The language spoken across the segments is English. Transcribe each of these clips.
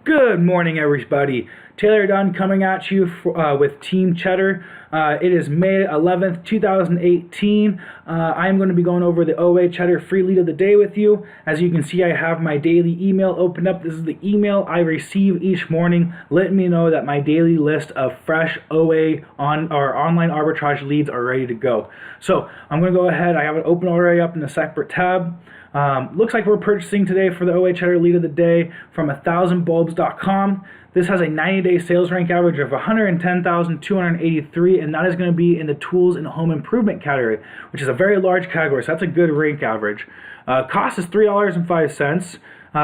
Good morning, everybody. Taylor Dunn coming at you with Team Cheddar. It is May 11th, 2018. I am going to be going over the OA Cheddar free lead of the day with you. As you can see, I have my daily email opened up. This is the email I receive each morning letting me know that my daily list of fresh OA or online arbitrage leads are ready to go. So I'm going to go ahead. I have it open already up in a separate tab. Looks like we're purchasing today for the OA Cheddar lead of the day from 1000bulbs.com. This has a 90-day sales rank average of 110,283, and that is going to be in the tools and home improvement category, which is a very large category, so that's a good rank average. Cost is $3.05.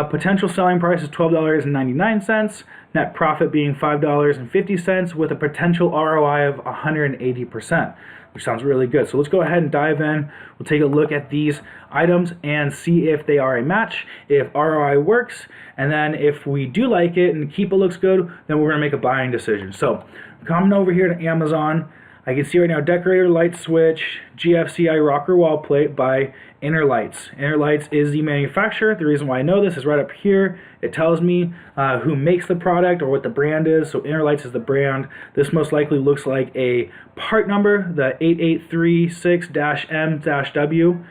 Potential selling price is $12.99. Net profit being $5.50 with a potential ROI of 180%, which sounds really good. So let's go ahead and dive in. We'll take a look at these items and see if they are a match, if ROI works, and then if we do like it and keep it looks good, then we're going to make a buying decision. So coming over here to Amazon, I can see right now Decorator Light Switch GFCI Rocker Wall Plate by Inner Lights. Inner Lights is the manufacturer. The reason why I know this is right up here. It tells me who makes the product or what the brand is. So Inner Lights is the brand. This most likely looks like a part number, the 8836-M-W.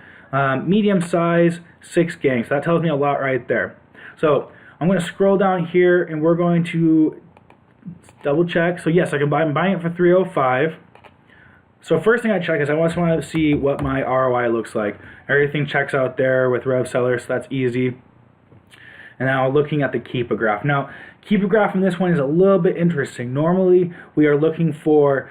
Medium size, 6 gang. So that tells me a lot right there. So I'm going to scroll down here and we're going to double check. So yes, I'm buying it for $3.05. So first thing I check is I just want to see what my ROI looks like. Everything checks out there with Rev Seller, so that's easy. And now looking at the Keepa graph. Now, Keepa graph in this one is a little bit interesting. Normally, we are looking for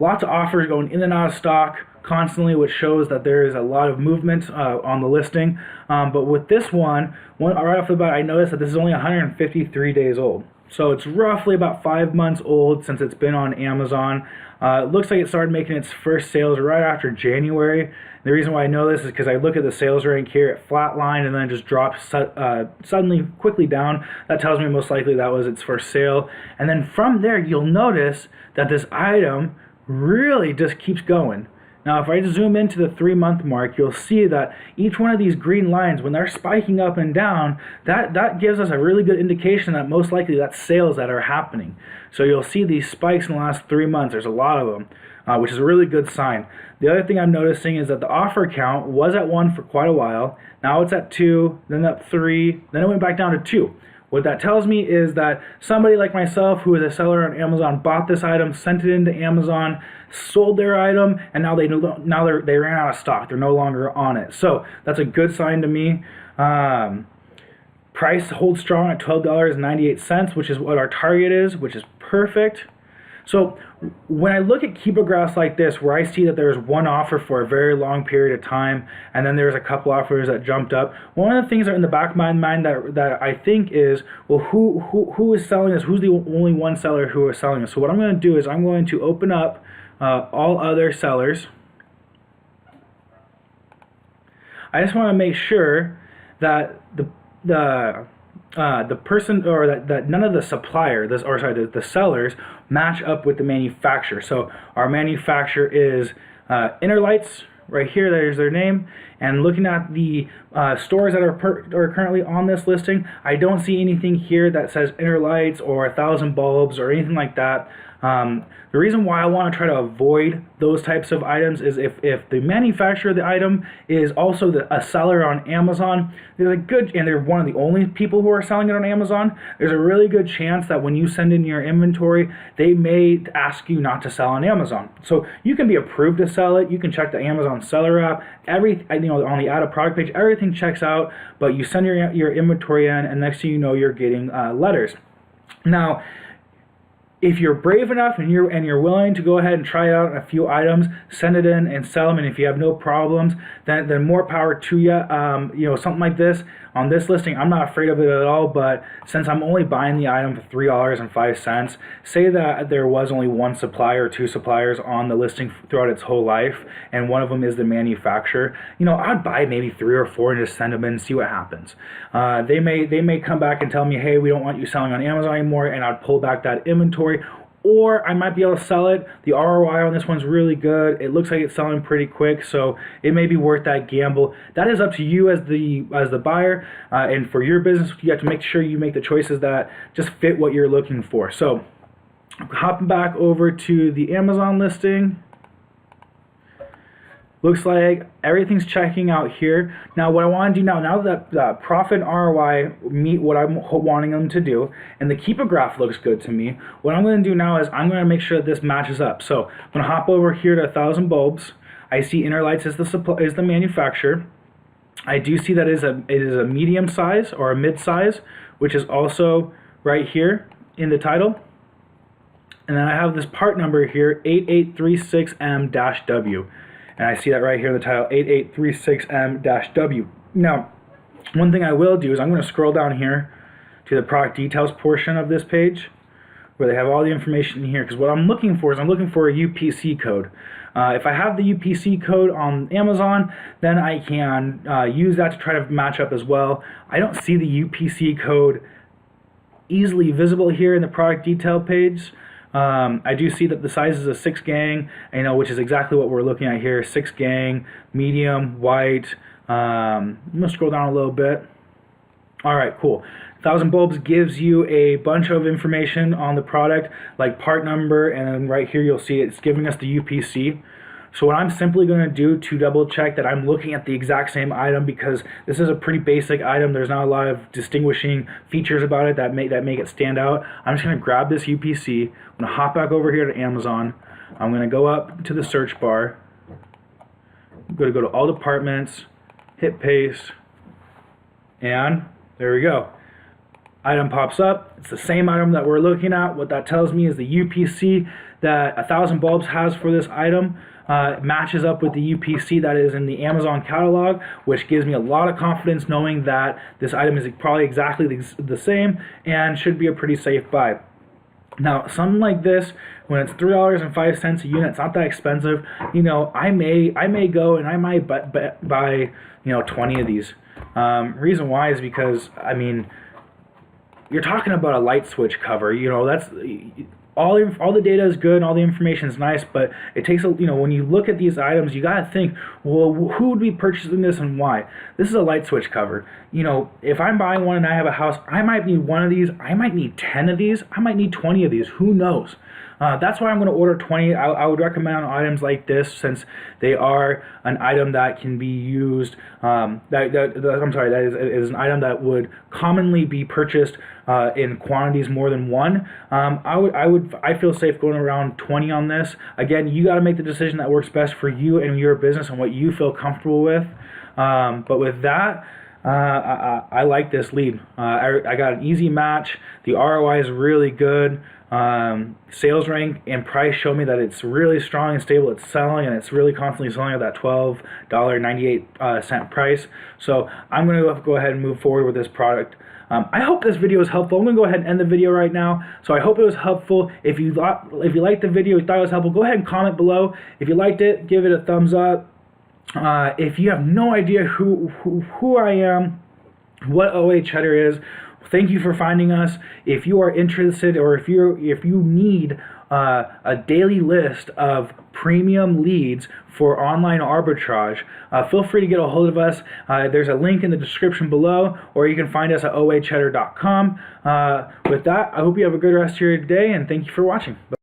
lots of offers going in and out of stock constantly, which shows that there is a lot of movement on the listing. But with this one, right off the bat, I noticed that this is only 153 days old. So it's roughly about 5 months old since it's been on Amazon. It looks like it started making its first sales right after January. The reason why I know this is because I look at the sales rank here, it flatlined and then just dropped suddenly, quickly down. That tells me most likely that was its first sale. And then from there, you'll notice that this item really just keeps going. Now, if I zoom into the 3-month mark, you'll see that each one of these green lines, when they're spiking up and down, that gives us a really good indication that most likely that's sales that are happening. So you'll see these spikes in the last 3 months. There's a lot of them, which is a really good sign. The other thing I'm noticing is that the offer count was at 1 for quite a while. Now it's at 2, then at 3, then it went back down to 2. What that tells me is that somebody like myself who is a seller on Amazon bought this item, sent it into Amazon, sold their item, and now they ran out of stock. They're no longer on it. So that's a good sign to me. Price holds strong at $12.98, which is what our target is, which is perfect. So when I look at Keepa graphs like this, where I see that there's one offer for a very long period of time, and then there's a couple offers that jumped up, one of the things that are in the back of my mind that I think is, well, who is selling this? Who's the only one seller who is selling this? So what I'm going to do is I'm going to open up all other sellers. I just want to make sure that the person, or that none of the the sellers match up with the manufacturer. So our manufacturer is Inner Lights. Right here, there's their name. And looking at the stores that are currently on this listing, I don't see anything here that says Inner Lights or 1000 Bulbs or anything like that. The reason why I want to try to avoid those types of items is if the manufacturer of the item is also a seller on Amazon, and they're one of the only people who are selling it on Amazon, there's a really good chance that when you send in your inventory, they may ask you not to sell on Amazon. So you can be approved to sell it. You can check the Amazon seller app. On the add a product page, everything checks out, but you send your inventory in, and next thing you know, you're getting letters. Now, if you're brave enough and you're willing to go ahead and try out a few items, send it in and sell them, and if you have no problems, then more power to you. Something like this on this listing, I'm not afraid of it at all. But since I'm only buying the item for $3.05, say that there was only one supplier or two suppliers on the listing throughout its whole life, and one of them is the manufacturer. I'd buy maybe 3 or 4 and just send them in and see what happens. They may come back and tell me, hey, we don't want you selling on Amazon anymore, and I'd pull back that inventory. or I might be able to sell it. The ROI on this one's really good. It looks like it's selling pretty quick, so it may be worth that gamble. That is up to you as the buyer, and for your business, you have to make sure you make the choices that just fit what you're looking for. So, hopping back over to the Amazon listing. Looks like everything's checking out here. Now what I want to do now that profit and ROI meet what I'm wanting them to do, and the keeper graph looks good to me, what I'm going to do now is I'm going to make sure that this matches up. So I'm going to hop over here to 1,000 bulbs. I see Interlights is the manufacturer. I do see that it is a medium size or a mid size, which is also right here in the title. And then I have this part number here, 8836M-W. And I see that right here in the title, 8836M-W. Now, one thing I will do is I'm going to scroll down here to the product details portion of this page, where they have all the information in here. Because what I'm looking for is I'm looking for a UPC code. If I have the UPC code on Amazon, then I can use that to try to match up as well. I don't see the UPC code easily visible here in the product detail page. I do see that the size is a 6 gang, which is exactly what we're looking at here. 6 gang, medium, white. I'm going to scroll down a little bit. All right, cool. 1,000 bulbs gives you a bunch of information on the product, like part number, and then right here you'll see it's giving us the UPC. So what I'm simply going to do to double check that I'm looking at the exact same item, because this is a pretty basic item, there's not a lot of distinguishing features about it that make it stand out. I'm just going to grab this UPC, I'm going to hop back over here to Amazon, I'm going to go up to the search bar, I'm going to go to all departments, hit paste, and there we go. Item pops up. It's the same item that we're looking at. What that tells me is the UPC that 1,000 bulbs has for this item matches up with the UPC that is in the Amazon catalog, which gives me a lot of confidence knowing that this item is probably exactly the same and should be a pretty safe buy. Now, something like this, when it's $3.05 a unit, it's not that expensive. I may go and I might buy 20 of these. Reason why is because you're talking about a light switch cover. That's all the data is good and all the information is nice, but it takes when you look at these items, you gotta think, well, who would be purchasing this and why? This is a light switch cover. If I'm buying one and I have a house, I might need one of these, I might need 10 of these, I might need 20 of these, who knows? That's why I'm going to order 20. I would recommend items like this, since they are an item that can be used. That is an item that would commonly be purchased in quantities more than one. I feel safe going around 20 on this. Again, you got to make the decision that works best for you and your business and what you feel comfortable with. But with that, I like this lead. I got an easy match. The ROI is really good. Sales rank and price show me that it's really strong and stable. It's selling, and it's really constantly selling at that $12.98 price. So I'm going to go ahead and move forward with this product. I hope this video is helpful. I'm going to go ahead and end the video right now. So I hope it was helpful. If you liked the video, you thought it was helpful, go ahead and comment below. If you liked it, give it a thumbs up. If you have no idea who I am, what OA Cheddar is, thank you for finding us. If you are interested, or if you need a daily list of premium leads for online arbitrage, feel free to get a hold of us. There's a link in the description below, or you can find us at oacheddar.com. With that, I hope you have a good rest of your day, and thank you for watching.